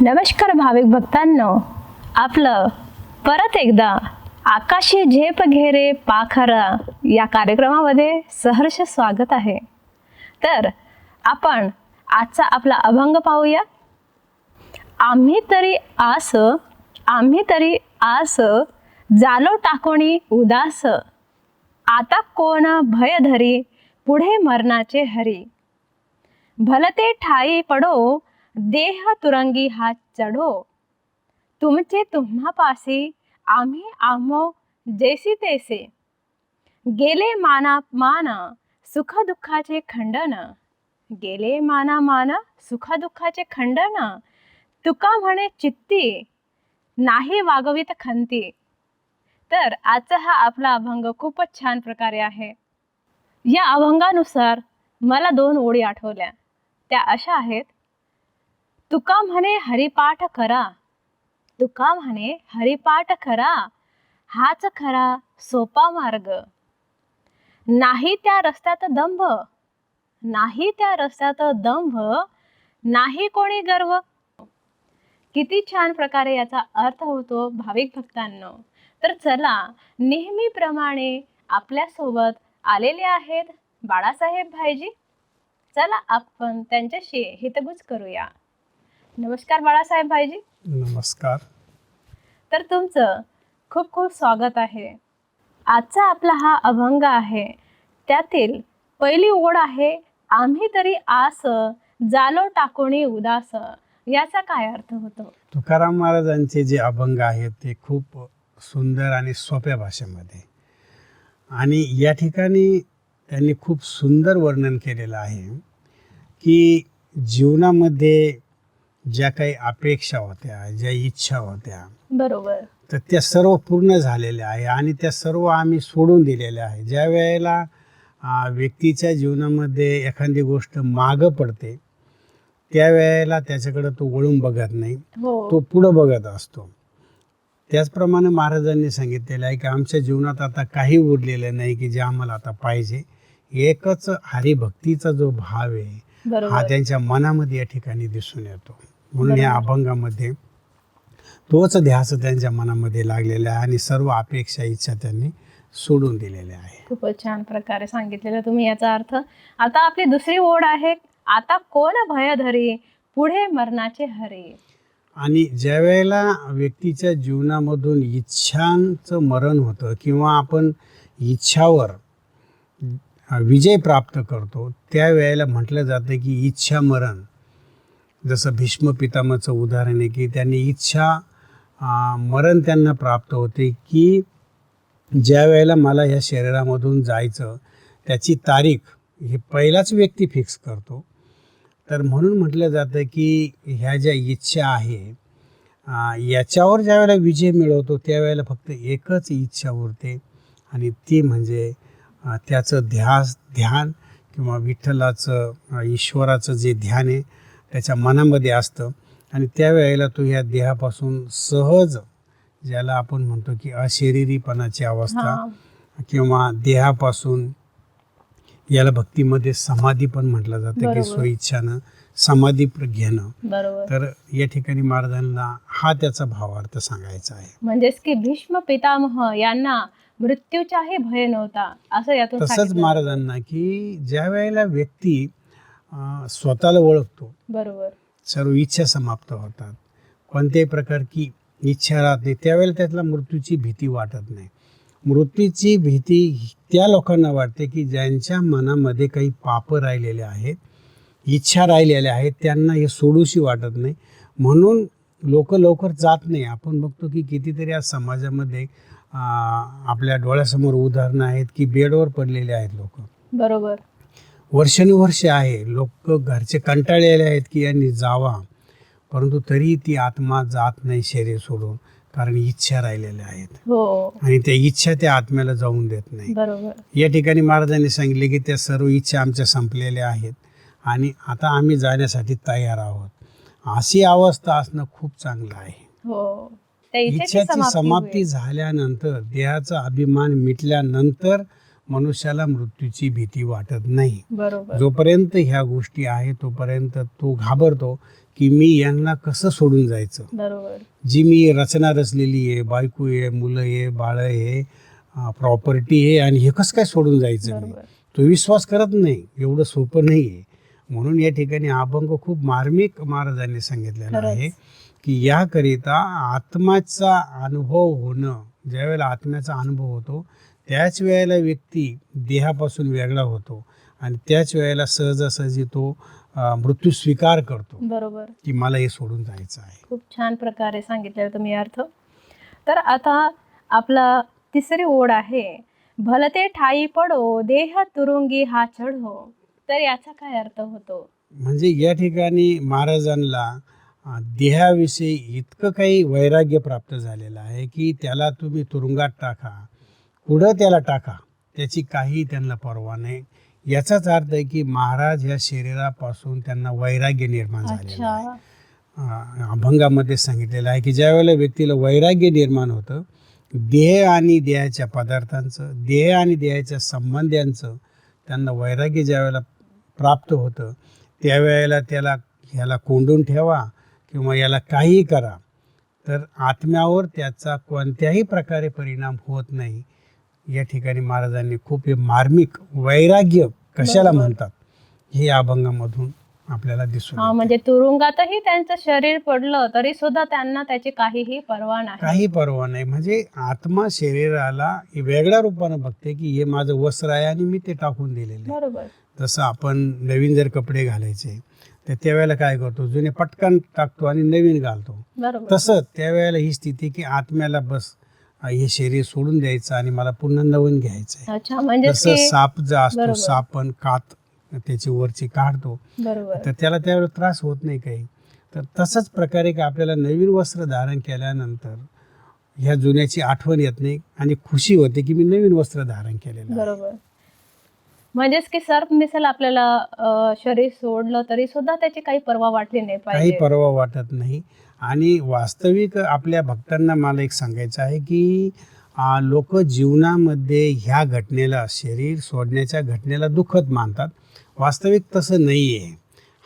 नमस्कार भाविक भक्तांनो, आपलं परत एकदा आकाशी झेप घेरे पाखरा या कार्यक्रमामध्ये सहर्ष स्वागत आहे. तर आपण आजचा आपला अभंग पाहूया. आम्ही तरी आस जालो टाकोणी उदास, आता कोण भय धरी पुढे मरणाचे हरी. भलते ठाई पडो देह तुरंगी हात चढो, तुमचे तुम्हापासी आम्ही आम्हो जैसी तैसे. गेले माना मान सुख दुःखाचे खंडन, गेले माना मान सुख दुःखाचे खंडन. तुका म्हणे चित्ती नाही वागवित खंती. तर आजचा हा आपला अभंग खूपच छान प्रकारे आहे. या अभंगानुसार मला 2 ओळी आठवल्या. त्या अशा आहेत. तुका म्हणे हरिपाठ करा, तुका म्हणे हरिपाठ करा, हाच खरा सोपा मार्ग. नाही त्या रस्त्यात दंभ, नाही त्या रस्त्यात दंभ, नाही कोणी गर्व. किती छान प्रकारे याचा अर्थ होतो भाविक भक्तांनो. तर चला, नेहमीप्रमाणे आपल्यासोबत आलेले आहेत बाळासाहेब भाईजी. चला आपण त्यांच्याशी हितगुज करूया. नमस्कार बाळासाहेब भाईजी. नमस्कार. तर तुमचं खूप खूप स्वागत आहे. आजचा आपला हा अभंग आहे, त्यातील पहिली ओळ आहे आम्ही तरी आस जालो टाकोणी उदास. याचा काय अर्थ होतो? तुकाराम महाराजांचे जे अभंग आहेत ते खूप सुंदर आणि सोप्या भाषेमध्ये, आणि या ठिकाणी त्यांनी खूप सुंदर वर्णन केलेलं आहे की जीवनामध्ये ज्या काही अपेक्षा होत्या, ज्या इच्छा होत्या, बरोबर, तर त्या सर्व पूर्ण झालेल्या आहे आणि त्या सर्व आम्ही सोडून दिलेल्या आहे. ज्या वेळेला व्यक्तीच्या जीवनामध्ये एखादी गोष्ट मागं पडते त्यावेळेला त्याच्याकडे तो वळून बघत नाही, तो पुढं बघत असतो. त्याचप्रमाणे महाराजांनी सांगितलेलं आहे की आमच्या जीवनात आता काही उरलेलं नाही की जे आम्हाला आता पाहिजे. एकच हरिभक्तीचा जो भाव आहे हा त्यांच्या मनामध्ये या ठिकाणी दिसून येतो. म्हणून या अभंगामध्ये तोच ध्यास त्यांच्या मनामध्ये लागलेला आहे आणि सर्व अपेक्षा इच्छा त्यांनी सोडून दिलेल्या आहे. खूपच छान प्रकारे सांगितलेलं तुम्ही याचा अर्थ. आता आपली दुसरी ओढ आहे, आता कोण भय धरी पुढे मरणाचे हरी. आणि ज्या वेळेला व्यक्तीच्या जीवनामधून इच्छांचं मरण होतं किंवा आपण इच्छावर विजय प्राप्त करतो त्यावेळेला म्हटलं जातं की इच्छा मरण. जसं भीष्म पितामहाचं उदाहरण आहे की त्यांनी इच्छा मरण त्यांना प्राप्त होते की ज्या वेळेला मला या शरीरामधून जायचं त्याची तारीख हे पहिलाच व्यक्ती फिक्स करतो. तर म्हणून म्हटलं जातं की ह्या ज्या इच्छा आहे याच्यावर ज्या वेळेला विजय मिळवतो त्यावेळेला फक्त एकच इच्छा उरते आणि ती म्हणजे त्याचं ध्यान किंवा विठ्ठलाचं ईश्वराचं जे ध्यान आहे त्याच्या मनामध्ये असतं. आणि त्यावेळेला तो ह्या देहापासून सहज, ज्याला आपण म्हणतो की अशरीरीपणाची अवस्था किंवा देहापासून, याला भक्तीमध्ये समाधी पण म्हटलं जातं की स्वइच्छानं समाधी घेणं. तर या ठिकाणी महाराजांना हा त्याचा भावार्थ सांगायचा आहे. म्हणजेच की भीष्म पितामह यांना मृत्यूचाही भय नव्हता असं यातून तसंच महाराजांना की ज्या वेळेला व्यक्ती स्वतःला ओळखतो, बरोबर, सर्व इच्छा समाप्त होतात, कोणत्याही प्रकारची इच्छा राहत नाही, त्यावेळेला त्यातला मृत्यूची भीती वाटत नाही. मृत्यूची भीती त्या लोकांना वाटते की ज्यांच्या मनामध्ये काही पाप राहिलेले आहेत, इच्छा राहिलेल्या आहेत, त्यांना हे सोडूशी वाटत नाही. म्हणून लोक लवकर जात नाही. आपण बघतो की कितीतरी आज समाजामध्ये आपल्या डोळ्यासमोर उदाहरणं आहेत की बेडवर पडलेले आहेत लोक, बरोबर, वर्षानुवर्षे आहे. लोक घरचे कंटाळलेले आहेत की यांनी जावा, परंतु तरी ती आत्मा जात नाही शरीर सोडून, कारण इच्छा राहिलेल्या आहेत आणि त्या इच्छा त्या आत्म्याला जाऊन देत नाही. या ठिकाणी महाराजांनी सांगितले की त्या सर्व इच्छा आमच्या संपलेल्या आहेत आणि आता आम्ही जाण्यासाठी तयार आहोत. अशी अवस्था असणं खूप चांगलं आहे. इच्छाची समाप्ती झाल्यानंतर, देहाचा अभिमान मिटल्यानंतर मनुष्याला मृत्यूची भीती वाटत नाही. बरोबर. जोपर्यंत ह्या गोष्टी आहेत तोपर्यंत तो घाबरतो की मी यांना कसं सोडून जायचं. बरोबर. जी मी रचना रचलेली आहे, बायको आहे, मुलं आहे, बाळ आहे, प्रॉपर्टी आहे, आणि हे कसं काय सोडून जायचं मी. बरोबर. तो विश्वास करत नाही. एवढं सोपं नाही आहे. म्हणून या ठिकाणी अभंग खूप मार्मिक महाराजांनी सांगितलेला खरंच. आहे की याकरिता आत्माचा अनुभव होणं, ज्यावेळेला आत्म्याचा अनुभव होतो त्याच वेळेला व्यक्ती देहापासून वेगळा होतो आणि त्याच वेळेला सहजासहजी तो मृत्यू स्वीकार करतो बरोबर. की मला हे सोडून जायचं आहे. खूप छान प्रकारे सांगितलेलं तुम्ही अर्थ. तर आता आपला तिसरी ओढ आहे, भलते ठाई पडो देह तुरुंगी हा चढो. तर याचा काय अर्थ होतो? म्हणजे या ठिकाणी महाराजांना देहाविषयी इतकं काही वैराग्य प्राप्त झालेलं आहे की त्याला तुम्ही तुरुंगात टाका, पुढं त्याला टाका, त्याची काही त्यांना पर्वा नाही. याचाच अर्थ आहे की महाराज ह्या शरीरापासून त्यांना वैराग्य निर्माण झालेलं आहे. अभंगामध्ये सांगितलेलं आहे की ज्या वेळेला व्यक्तीला वैराग्य निर्माण होतं, देह आणि देहाच्या पदार्थांचं, देह आणि देहाच्या संबंधांचं त्यांना वैराग्य ज्या वेळेला प्राप्त होतं त्यावेळेला त्याला ह्याला कोंडून ठेवा किंवा याला काहीही करा तर आत्म्यावर त्याचा कोणत्याही प्रकारे परिणाम होत नाही. या ठिकाणी महाराजांनी खूप हे मार्मिक वैराग्य कशाला म्हणतात हे अभंगामधून आपल्याला दिसून येतं. म्हणजे तुरुंगातही त्यांचं शरीर पडलं तरी सुद्धा त्यांना त्याची काहीही पर्वा नाही. काही पर्वा नाही. म्हणजे आत्मा शरीराला वेगळ्या रूपानं बघते की हे माझं वस्त्र आहे आणि मी ते टाकून दिलेलं आहे. बरोबर. जसं आपण नवीन जर कपडे घालायचे तर त्यावेळेला काय करतो, जुने पटकन टाकतो आणि नवीन घालतो. बरोबर. तसं त्यावेळेला ही स्थिती की आत्म्याला बस हे शरीर सोडून द्यायचं आणि मला पुन्हा नवीन घ्यायचं. अच्छा, म्हणजे जसं साप जो असतो, बरोबर. सापण कात त्याची वरची काढतो बरोबर. तर त्याला त्यावेळेला त्रास होत नाही काही. तर तसंच प्रकारे की आपल्याला नवीन वस्त्र धारण केल्यानंतर ह्या जुन्याची आठवण येत नाही आणि खुशी होते की मी नवीन वस्त्र धारण केलेलं आहे. बरोबर. म्हणजेच की सर्प मिसल आपल्याला शरीर सोडलं तरी सुद्धा त्याची काही पर्वा वाटली नाही काही पाहिजे. पर्वा वाटत नाही. आणि वास्तविक आपल्या भक्तांना मला एक सांगायचं आहे की लोक जीवनामध्ये ह्या घटनेला, शरीर सोडण्याच्या घटनेला दुःखद मानतात. वास्तविक तसं नाही आहे.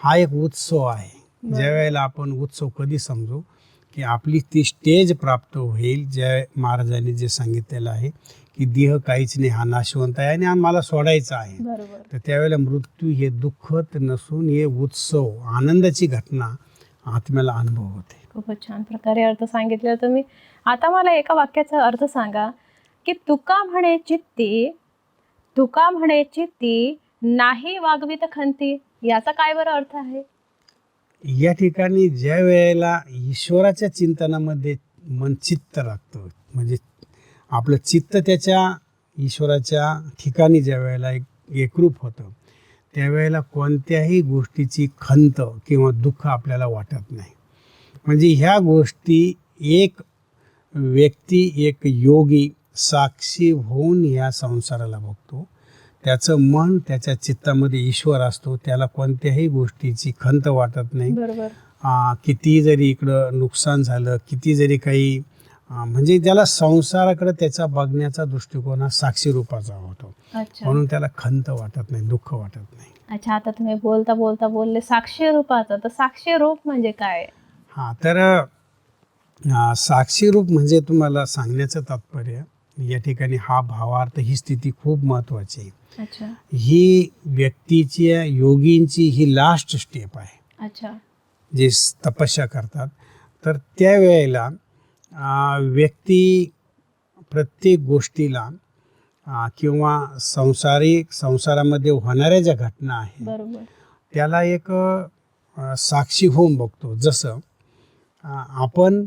हा एक उत्सव आहे. ज्या वेळेला आपण उत्सव कधी समजू की आपली ती स्टेज प्राप्त होईल, ज्या महाराजांनी जे सांगितलेलं आहे की देह काहीच नाही, हा नाशवंत आहे आणि मला सोडायचा आहे. बरोबर. तर त्यावेळेला मृत्यू हे दुःखद नसून हे उत्सव, आनंदाची घटना आत्म्याला अनुभव होते. खूपच छान प्रकारे अर्थ सांगितला तुम्ही. आता मला एका वाक्याचा अर्थ सांगा की तुका म्हणे चित्ती नाही वागवित खंती. याचा काय बरं अर्थ आहे? या ठिकाणी ज्या वेळेला ईश्वराच्या चिंतनामध्ये मन चित्त लागतं, म्हणजे आपलं चित्त त्याच्या ईश्वराच्या ठिकाणी ज्या वेळेला एकरूप होतं त्यावेळेला कोणत्याही गोष्टीची खंत किंवा दुःख आपल्याला वाटत नाही. म्हणजे ह्या गोष्टी एक व्यक्ती, एक योगी साक्षी होऊन ह्या संसाराला बघतो. त्याचं मन, त्याच्या चित्तामध्ये ईश्वर असतो, त्याला कोणत्याही गोष्टीची खंत वाटत नाही. बरोबर. किती जरी इकडं नुकसान झालं, किती जरी काही म्हणजे त्याला संसाराकडे त्याचा बघण्याचा दृष्टिकोन हा साक्षी रूपाचा होतो. अच्छा. म्हणून त्याला खंत वाटत नाही, दुःख वाटत नाही. अच्छा, आता तुम्ही बोलता बोलता बोलले साक्षी रूपाचं. तर साक्षी रूप म्हणजे काय? तर साक्षी रूप म्हणजे तुम्हाला सांगण्याचं तात्पर्य या ठिकाणी हा भावार्थ, ही स्थिती खूप महत्त्वाची आहे. अच्छा. ही व्यक्तीची, योगींची ही लास्ट स्टेप आहे. अच्छा. जे तपस्या करतात तर त्यावेळेला व्यक्ती प्रत्येक गोष्टीला किंवा संसारामध्ये होणाऱ्या ज्या घटना आहेत बरोबर. त्याला एक साक्षी होऊन बघतो. जसं आपण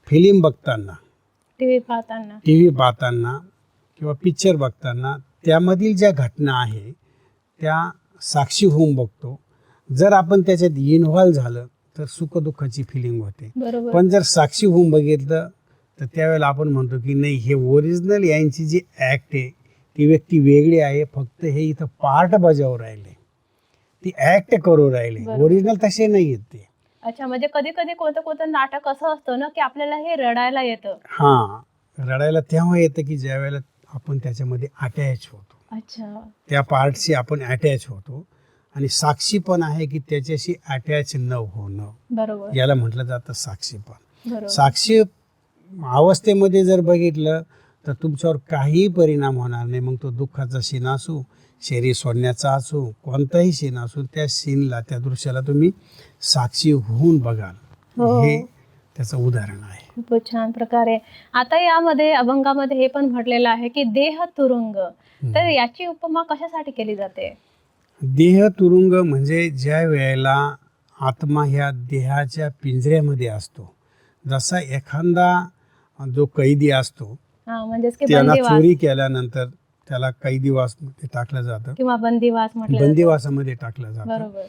फिल्म बघताना, टीव्ही पाहताना किंवा पिक्चर बघताना त्यामधील ज्या घटना आहे त्या साक्षी होऊन बघतो. जर आपण त्याच्यात इन्व्हॉल्व झालं तर सुखदुःखाची फिलिंग होते. बरोबर. पण जर साक्षी होऊन बघितलं तर त्यावेळेला आपण म्हणतो की नाही, हे ओरिजिनल यांची जी ॲक्ट आहे ती व्यक्ती वेगळी आहे, फक्त हे इथं पार्ट बजावून राहिले, ती ॲक्ट करू राहिले, ओरिजिनल तसे नाही आहेत ते. अच्छा, म्हणजे कधी कधी कोणतं नाटक असं असतं ना की आपल्याला हे रडायला येतं. हां, रडायला तेव्हा येतं की ज्या वेळेला आपण त्याच्यामध्ये अटॅच होतो. अच्छा. त्या पार्टशी आपण अटॅच होतो. आणि साक्षी पण आहे की त्याच्याशी अटॅच न होणं, बरोबर. याला म्हटलं जातं साक्षीपण. बरोबर. साक्षी अवस्थेमध्ये जर बघितलं तर तुमच्यावर काहीही परिणाम होणार नाही. मग तो दुःखाचा सीन असो, शरीर सोडण्याचा असो, कोणताही सीन असो, त्या सीनला, त्या दृश्याला तुम्ही साक्षी होऊन बघाल. हो. हे त्याचं उदाहरण आहे. खूपच छान प्रकारे. आता यामध्ये अभंगामध्ये हे पण म्हटलेलं आहे की देह तुरुंग. तर याची उपमा कशासाठी केली जाते? देह तुरुंग म्हणजे ज्या वेळेला आत्मा ह्या देहाच्या पिंजऱ्यामध्ये असतो, जसा एखादा जो कैदी असतो, हा, म्हणजेच की त्याला बंदिवास चोरी केल्यानंतर त्याला कैदीवासमध्ये टाकलं जातं, किंवा बंदिवास म्हटलं जातं. बंदिवासामध्ये टाकलं जातं. बरोबर.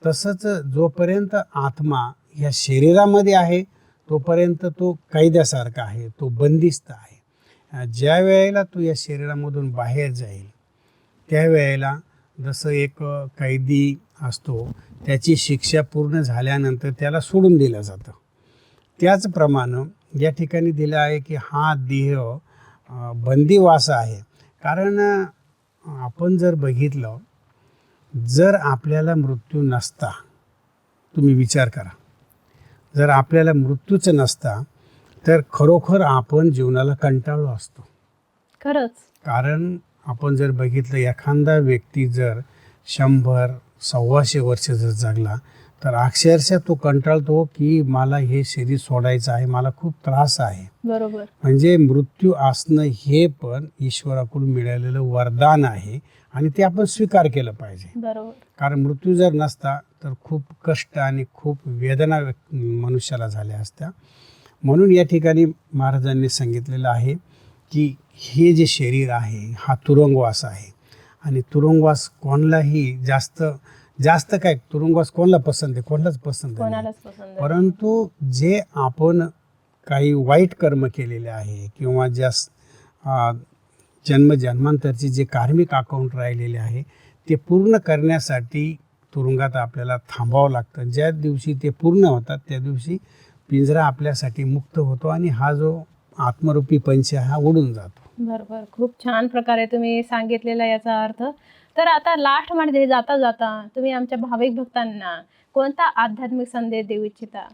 तसंच जोपर्यंत आत्मा ह्या शरीरामध्ये आहे तोपर्यंत तो कैद्यासारखा आहे, तो बंदिस्त आहे. ज्या वेळेला तो या शरीरामधून बाहेर जाईल त्यावेळेला जसं एक कैदी असतो, त्याची शिक्षा पूर्ण झाल्यानंतर त्याला सोडून दिलं जातं, त्याचप्रमाणे या ठिकाणी दिलं आहे की हा देह बंदिवास आहे. कारण आपण जर बघितलं, जर आपल्याला मृत्यू नसता, तुम्ही विचार करा, जर आपल्याला मृत्यूच नसता तर खरोखर आपण जीवनाला कंटाळलो असतो. खरंच. कारण आपण जर बघितलं, एखादा व्यक्ती जर 100-125 वर्ष जर जगला तर अक्षरशः तो कंटाळतो की मला हे शरीर सोडायचं आहे, मला खूप त्रास आहे. बरोबर. म्हणजे मृत्यू असणं हे पण ईश्वराकडून मिळालेलं वरदान आहे आणि ते आपण स्वीकार केलं पाहिजे. बरोबर. कारण मृत्यू जर नसता तर खूप कष्ट आणि खूप वेदना मनुष्याला झाल्या असत्या. म्हणून या ठिकाणी महाराजांनी सांगितलेलं आहे की हे जे शरीर आहे हा तुरुंगवास आहे. आणि तुरुंगवास कोणालाही जास्त काय, तुरुंगवास कोणाला पसंत आहे? कोणालाच पसंत नाही. कोणालाच पसंत नाही. परंतु जे आपण काही वाईट कर्म केलेले आहे किंवा ज्या जन्मजन्मांतरचे जे कार्मिक अकाउंट राहिलेले आहे ते पूर्ण करण्यासाठी तुरुंगात आपल्याला थांबावं लागतं. ज्या दिवशी ते पूर्ण होतात त्या दिवशी पिंजरा आपल्यासाठी मुक्त होतो आणि हा जो आत्मरूपी पंच हा उडून जातो. बरोबर. खूप छान प्रकारे तुम्ही सांगितलेला याचा अर्थ. तर आता लास्टमध्ये जाता जाता तुम्ही आमच्या भाविक भक्तांना कोणता आध्यात्मिक संदेश देऊ इच्छिता?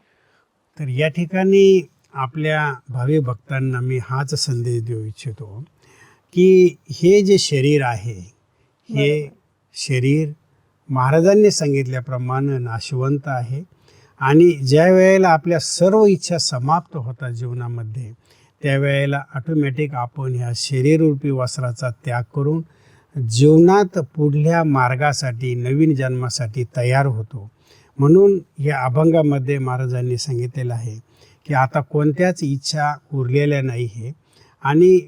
तर या ठिकाणी आपल्या भावी भक्तांना मी हाच संदेश देऊ इच्छितो की हे जे शरीर आहे हे शरीर महाराजांनी सांगितल्याप्रमाणे नाशवंत आहे. आणि ज्या वेळेला आपल्या सर्व इच्छा समाप्त होतात जीवनामध्ये, त्यावेळेला ऑटोमॅटिक आपण ह्या शरीररूपी वस्त्राचा त्याग करून जीवनात पुढल्या मार्गासाठी, नवीन जन्मासाठी तयार होतो. म्हणून या अभंगामध्ये महाराजांनी सांगितलेलं आहे की आता कोणत्याच इच्छा उरलेल्या नाही आहे. आणि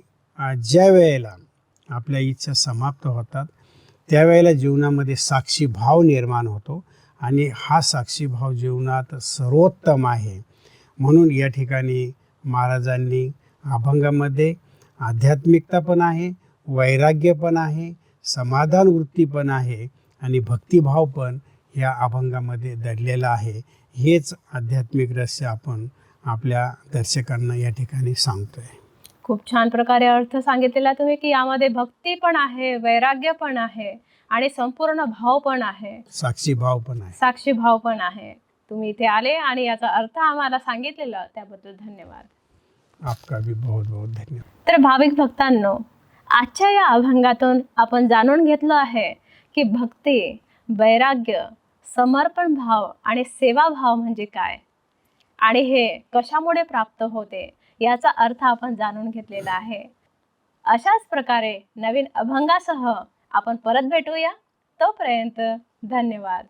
ज्या वेळेला आपल्या इच्छा समाप्त होतात त्यावेळेला जीवनामध्ये साक्षी भाव निर्माण होतो आणि हा साक्षी भाव जीवनात सर्वोत्तम आहे. म्हणून या ठिकाणी महाराजांनी अभंगामध्ये आध्यात्मिकता पण आहे, वैराग्य पण आहे, समाधान वृत्ती पण आहे आणि भक्तिभाव पण या अभंगामध्ये दडलेला आहे. हेच आध्यात्मिक रहस्य आपण आपल्या दर्शकांना या ठिकाणी सांगतोय. खूप छान प्रकारे अर्थ सांगितलेला तुम्ही की यामध्ये भक्ती पण आहे, वैराग्य पण आहे आणि संपूर्ण भाव पण आहे, साक्षी भाव पण आहे. साक्षी भाव पण आहे. तुम्ही इथे आले आणि याचा अर्थ आम्हाला सांगितलेला त्याबद्दल धन्यवाद. आपका भी बहुत बहुत धन्यवाद. तर भाविक भक्तांनो, आजच्या या अभंगातून आपण जाणून घेतलं आहे की भक्ती, वैराग्य, समर्पण भाव आणि सेवाभाव म्हणजे काय आणि हे कशामुळे प्राप्त होते याचा अर्थ आपण जाणून घेतलेला आहे. अशाच प्रकारे नवीन अभंगासह आपण परत भेटूया. तोपर्यंत धन्यवाद.